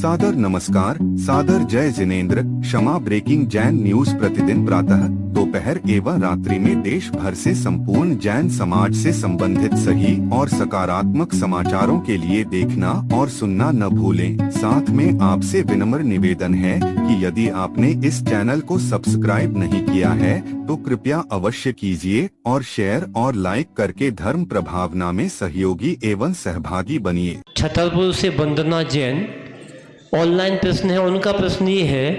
सादर नमस्कार, सादर जय जिनेंद्र। क्षमा ब्रेकिंग जैन न्यूज प्रतिदिन प्रातः, दोपहर एवं रात्रि में देश भर से संपूर्ण जैन समाज से संबंधित सही और सकारात्मक समाचारों के लिए देखना और सुनना न भूलें। साथ में आपसे विनम्र निवेदन है कि यदि आपने इस चैनल को सब्सक्राइब नहीं किया है तो कृपया अवश्य कीजिए और शेयर और लाइक करके धर्म प्रभावना में सहयोगी एवं सहभागी बनिए। छतरपुर से वंदना जैन, ऑनलाइन प्रश्न है। उनका प्रश्न ये है,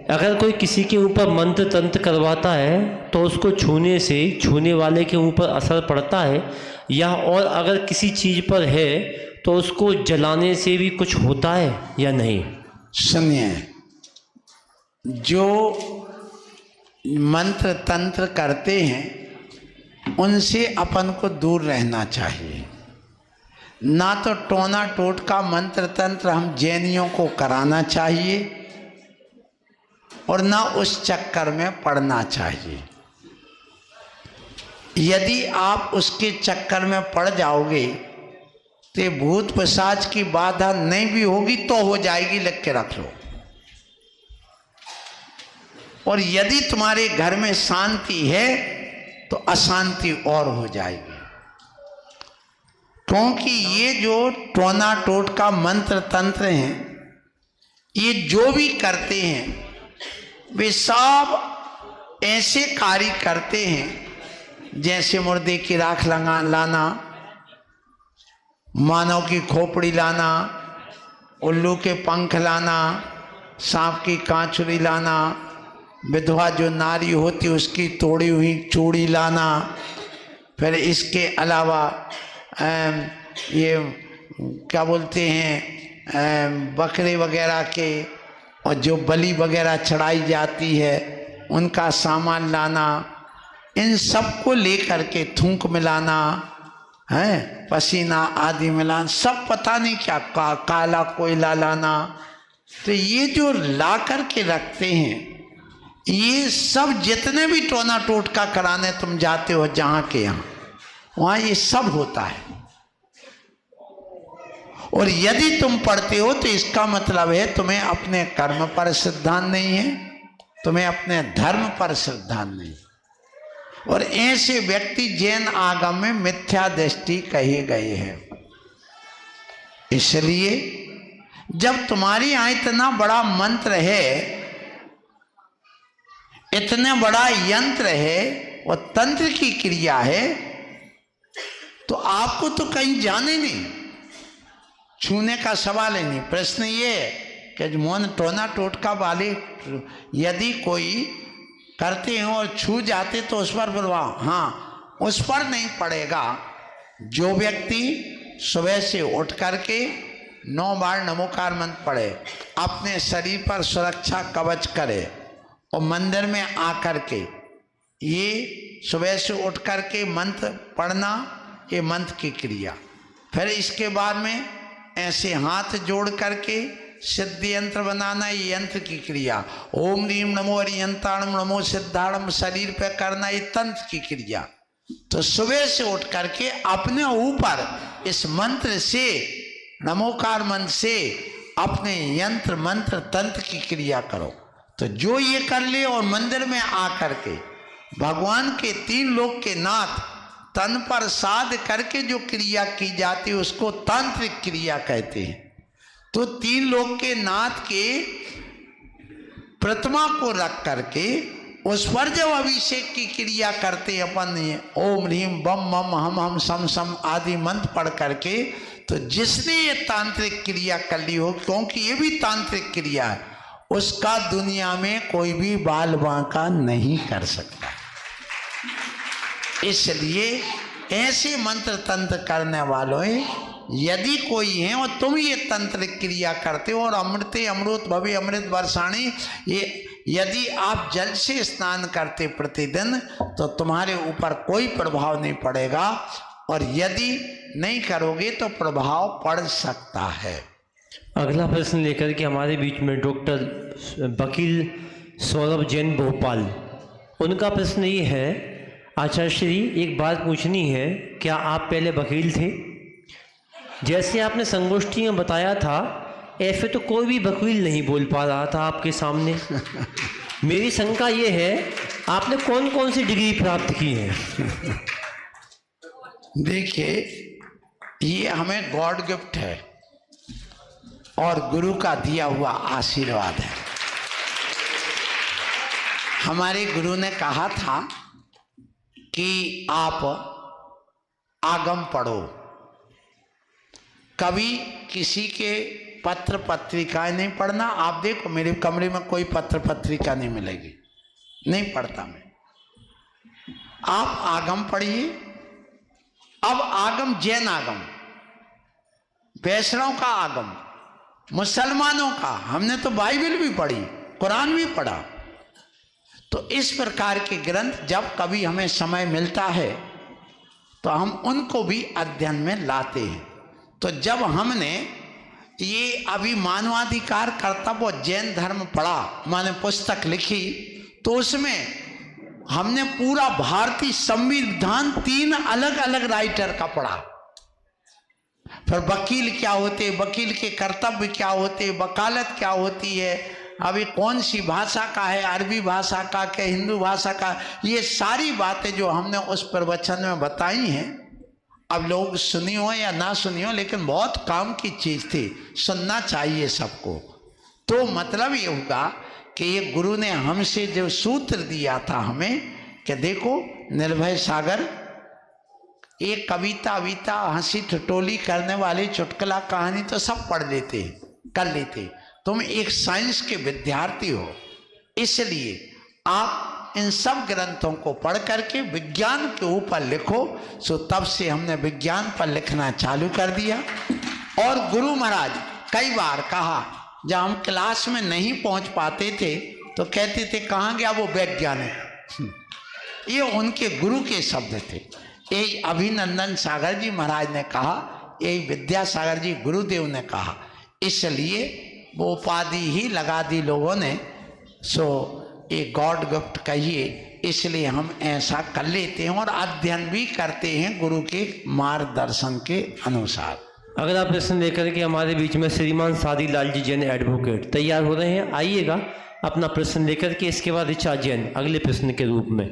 अगर कोई किसी के ऊपर मंत्र तंत्र करवाता है तो उसको छूने से छूने वाले के ऊपर असर पड़ता है, या और अगर किसी चीज़ पर है तो उसको जलाने से भी कुछ होता है या नहीं? सुनिए, जो मंत्र तंत्र करते हैं उनसे अपन को दूर रहना चाहिए। ना तो टोना टोटका मंत्र तंत्र हम जैनियों को कराना चाहिए और ना उस चक्कर में पड़ना चाहिए। यदि आप उसके चक्कर में पड़ जाओगे तो भूत पिशाच की बाधा नहीं भी होगी तो हो जाएगी, लिख के रख लो। और यदि तुम्हारे घर में शांति है तो अशांति और हो जाएगी, क्योंकि ये जो टोना टोटका मंत्र तंत्र हैं, ये जो भी करते हैं वे सब ऐसे कार्य करते हैं जैसे मुर्दे की राख लाना, मानव की खोपड़ी लाना, उल्लू के पंख लाना, सांप की कांचुली लाना, विधवा जो नारी होती उसकी तोड़ी हुई चूड़ी लाना, फिर इसके अलावा ये क्या बोलते हैं बकरे वगैरह के और जो बलि वगैरह चढ़ाई जाती है उनका सामान लाना, इन सब को लेकर के थूक मिलाना है, पसीना आदि मिलाना, सब पता नहीं क्या काला कोयला लाना। तो ये जो ला करके रखते हैं, ये सब जितने भी टोना टोटका कराने तुम जाते हो जहाँ के यहाँ, वहाँ ये सब होता है। और यदि तुम पढ़ते हो तो इसका मतलब है तुम्हें अपने कर्म पर श्रद्धा नहीं है, तुम्हें अपने धर्म पर श्रद्धा नहीं। और ऐसे व्यक्ति जैन आगम में मिथ्या दृष्टि कहे गए हैं। इसलिए जब तुम्हारे यहाँ इतना बड़ा मंत्र है, इतना बड़ा यंत्र है और तंत्र की क्रिया है, तो आपको तो कहीं जाने नहीं, छूने का सवाल ही नहीं। प्रश्न ये है कि मोन टोना टोटका वाले यदि कोई करते हैं और छू जाते तो उस पर प्रभाव, हाँ, उस पर नहीं पड़ेगा। जो व्यक्ति सुबह से उठ करके 9 बार नमोकार मंत्र पढ़े, अपने शरीर पर सुरक्षा कवच करे और मंदिर में आकर के ये सुबह से उठ करके मंत्र पढ़ना, ये मंत्र की क्रिया। फिर इसके बाद में ऐसे हाथ जोड़ करके सिद्ध यंत्र बनाना, ये यंत्र की क्रिया। ओम रीम नमो अरियंताणम नमो सिद्धाणम शरीर पे करना, ये तंत्र की क्रिया। तो सुबह से उठ करके अपने ऊपर इस मंत्र से, नमोकार मंत्र से अपने यंत्र मंत्र तंत्र की क्रिया करो। तो जो ये कर ले और मंदिर में आकर के भगवान के 3 लोक के नाथ तन पर साध करके जो क्रिया की जाती है उसको तांत्रिक क्रिया कहते हैं। तो 3 लोक के नाथ के प्रतिमा को रख करके उस पर जब अभिषेक की क्रिया करते हैं अपन, ये ओम ह्रीम बम मम हम सम सम आदि मंत्र पढ़ करके, तो जिसने ये तांत्रिक क्रिया कर ली हो, क्योंकि ये भी तांत्रिक क्रिया है, उसका दुनिया में कोई भी बाल बांका नहीं कर सकता। इसलिए ऐसे मंत्र तंत्र करने वालों यदि कोई है और तुम ये तंत्र क्रिया करते हो और अमृते अमृत भवे अमृत वर्षाणी, ये यदि आप जल से स्नान करते प्रतिदिन तो तुम्हारे ऊपर कोई प्रभाव नहीं पड़ेगा, और यदि नहीं करोगे तो प्रभाव पड़ सकता है। अगला प्रश्न लेकर के हमारे बीच में डॉक्टर वकील सौरभ जैन भोपाल, उनका प्रश्न ये है, आचार्य श्री एक बात पूछनी है, क्या आप पहले वकील थे? जैसे आपने संगोष्ठी में बताया था ऐसे तो कोई भी वकील नहीं बोल पा रहा था आपके सामने। मेरी शंका ये है, आपने कौन कौन सी डिग्री प्राप्त की है? देखिए, ये हमें गॉड गिफ्ट है और गुरु का दिया हुआ आशीर्वाद है। हमारे गुरु ने कहा था कि आप आगम पढ़ो, कभी किसी के पत्र पत्रिकाएं नहीं पढ़ना। आप देखो मेरे कमरे में कोई पत्र पत्रिका नहीं मिलेगी, नहीं पढ़ता मैं। आप आगम पढ़िए। अब आगम, जैन आगम, वैष्णव का आगम, मुसलमानों का, हमने तो बाइबल भी पढ़ी, कुरान भी पढ़ा। तो इस प्रकार के ग्रंथ जब कभी हमें समय मिलता है तो हम उनको भी अध्ययन में लाते हैं। तो जब हमने ये अभी मानवाधिकार कर्तव्य जैन धर्म पढ़ा, माने पुस्तक लिखी, तो उसमें हमने पूरा भारतीय संविधान 3 अलग अलग राइटर का पढ़ा। फिर वकील क्या होते, वकील के कर्तव्य क्या होते, वकालत क्या होती है, अभी कौन सी भाषा का है, अरबी भाषा का क्या हिंदू भाषा का, ये सारी बातें जो हमने उस प्रवचन में बताई हैं। अब लोग सुनी हो या ना सुनी हो, लेकिन बहुत काम की चीज थी, सुनना चाहिए सबको। तो मतलब ये होगा कि ये गुरु ने हमसे जो सूत्र दिया था हमें कि देखो निर्भय सागर, एक कविता विता हंसी ठिठोली करने वाले चुटकुला कहानी तो सब पढ़ लेते कर लेते, तुम एक साइंस के विद्यार्थी हो, इसलिए आप इन सब ग्रंथों को पढ़ करके विज्ञान के ऊपर लिखो। सो तब से हमने विज्ञान पर लिखना चालू कर दिया। और गुरु महाराज कई बार कहा, जब हम क्लास में नहीं पहुंच पाते थे तो कहते थे कहाँ गया वो वैज्ञानिक। ये उनके गुरु के शब्द थे। यही अभिनंदन सागर जी महाराज ने कहा, यही विद्यासागर जी गुरुदेव ने कहा, इसलिए वो उपाधि ही लगा दी लोगों ने। सो ये गॉड गिफ्ट कहिए, इसलिए हम ऐसा कर लेते हैं और अध्ययन भी करते हैं गुरु के मार्गदर्शन के अनुसार। अगला प्रश्न लेकर के हमारे बीच में श्रीमान सादी लाल जी जैन एडवोकेट तैयार हो रहे हैं। आइएगा अपना प्रश्न लेकर के, इसके बाद ऋचा जैन अगले प्रश्न के रूप में।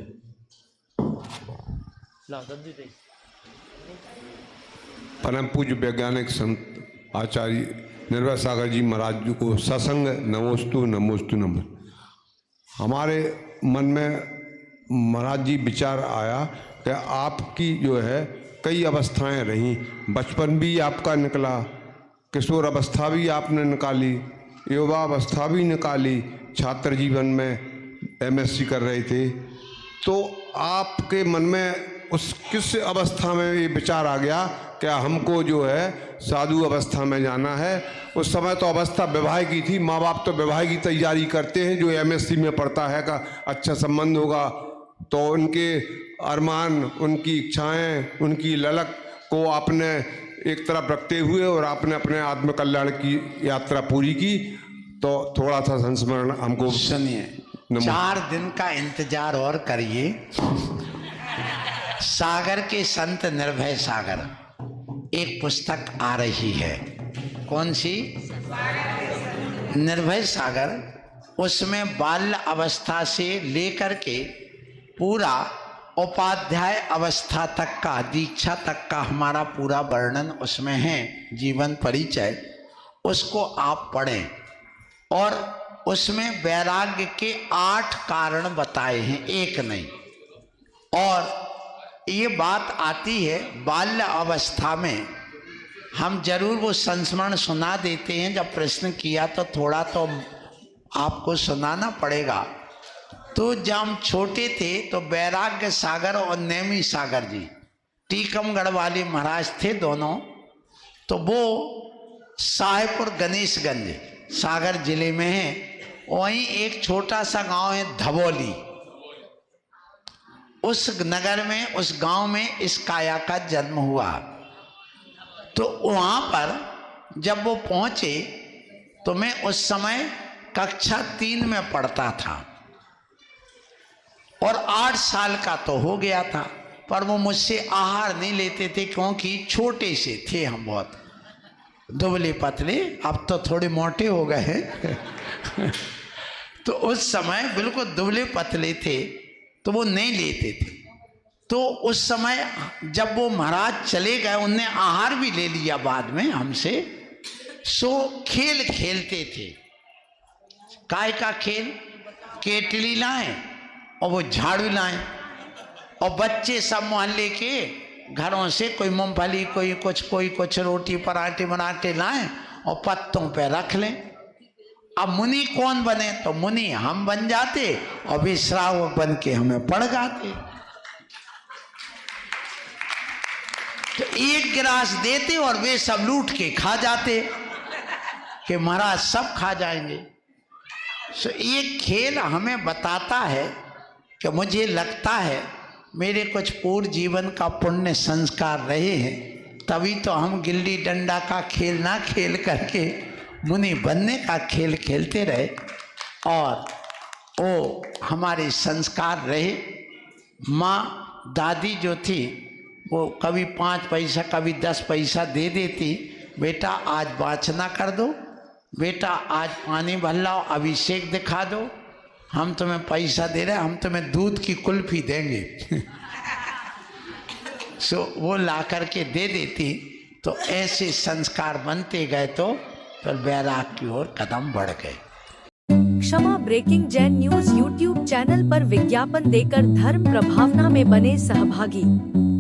परम पूज्य वैज्ञानिक संत आचार्य निर्भय सागर जी महाराज जी को ससंग नमोस्तु नमोस्तु नमो। हमारे मन में महाराज जी विचार आया कि आपकी जो है कई अवस्थाएं रहीं, बचपन भी आपका निकला, किशोर अवस्था भी आपने निकाली, युवा अवस्था भी निकाली, छात्र जीवन में एमएससी कर रहे थे। तो आपके मन में उस किस अवस्था में ये विचार आ गया क्या हमको जो है साधु अवस्था में जाना है? उस समय तो अवस्था विवाह की थी, माँ बाप तो विवाह की तैयारी करते हैं, जो एमएससी में पढ़ता है का अच्छा संबंध होगा, तो उनके अरमान, उनकी इच्छाएं, उनकी ललक को आपने एक तरफ रखते हुए और आपने अपने आत्मकल्याण की यात्रा पूरी की। तो थोड़ा सा संस्मरण हमको सुनिए, 4 दिन का इंतजार और करिए। सागर के संत निर्भय सागर एक पुस्तक आ रही है। कौन सी? निर्भय सागर। उसमें बाल्य अवस्था से लेकर के पूरा उपाध्याय अवस्था तक का, दीक्षा तक का हमारा पूरा वर्णन उसमें है, जीवन परिचय। उसको आप पढ़ें और उसमें वैराग्य के 8 कारण बताए हैं, एक नहीं। और ये बात आती है बाल्य अवस्था में, हम जरूर वो संस्मरण सुना देते हैं। जब प्रश्न किया तो थोड़ा तो आपको सुनाना पड़ेगा। तो जब हम छोटे थे तो वैराग्य सागर और नेमी सागर जी टीकमगढ़ वाले महाराज थे दोनों। तो वो साहेबपुर गणेशगंज सागर जिले में है। वहीं एक छोटा सा गांव है धबोली, उस नगर में, उस गांव में इस काया का जन्म हुआ। तो वहां पर जब वो पहुंचे तो मैं उस समय कक्षा 3 में पढ़ता था और 8 साल का तो हो गया था, पर वो मुझसे आहार नहीं लेते थे क्योंकि छोटे से थे हम बहुत। दुबले पतले, अब तो थोड़े मोटे हो गए हैं। तो उस समय बिल्कुल दुबले पतले थे, तो वो नहीं लेते थे। तो उस समय जब वो महाराज चले गए, उनने आहार भी ले लिया बाद में हमसे, सो खेल खेलते थे। काय का खेल? केतली लाएं और वो झाड़ू लाएं, और बच्चे सब मोहल्ले के घरों से कोई मूंगफली, कोई कुछ रोटी पराठे बनाते लाएं और पत्तों पे रख लें। अब मुनि कौन बने? तो मुनि हम बन जाते और वे श्रावक बन के हमें पड़ जाते। तो एक गिलास देते और वे सब लूट के खा जाते कि महाराज सब खा जाएंगे। सो एक खेल हमें बताता है कि मुझे लगता है मेरे कुछ पूर्व जीवन का पुण्य संस्कार रहे हैं, तभी तो हम गिल्ली डंडा का खेल ना खेल करके मुनि बनने का खेल खेलते रहे, और वो हमारे संस्कार रहे। माँ दादी जो थी वो कभी 5 पैसा कभी 10 पैसा दे देती, बेटा आज वाचना कर दो, बेटा आज पानी भर लाओ, अभिषेक दिखा दो, हम तुम्हें पैसा दे रहे हैं, हम तुम्हें दूध की कुल्फी देंगे। सो वो ला करके दे देती। तो ऐसे संस्कार बनते गए, तो फिर वैराग की ओर कदम बढ़ गए। Kshama breaking Jain news YouTube channel पर विज्ञापन देकर धर्म प्रभावना में बने सहभागी।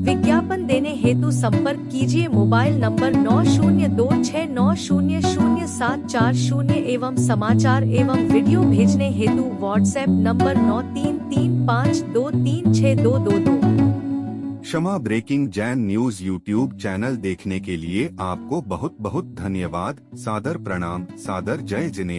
विज्ञापन देने हेतु संपर्क कीजिए मोबाइल नंबर 9026900740 एवं समाचार एवं वीडियो भेजने हेतु WhatsApp number 9335236222। Kshama breaking Jain news YouTube channel देखने के लिए आपको बहुत बहुत धन्यवाद। सादर प्रणाम, सादर जय जिनेंद्र।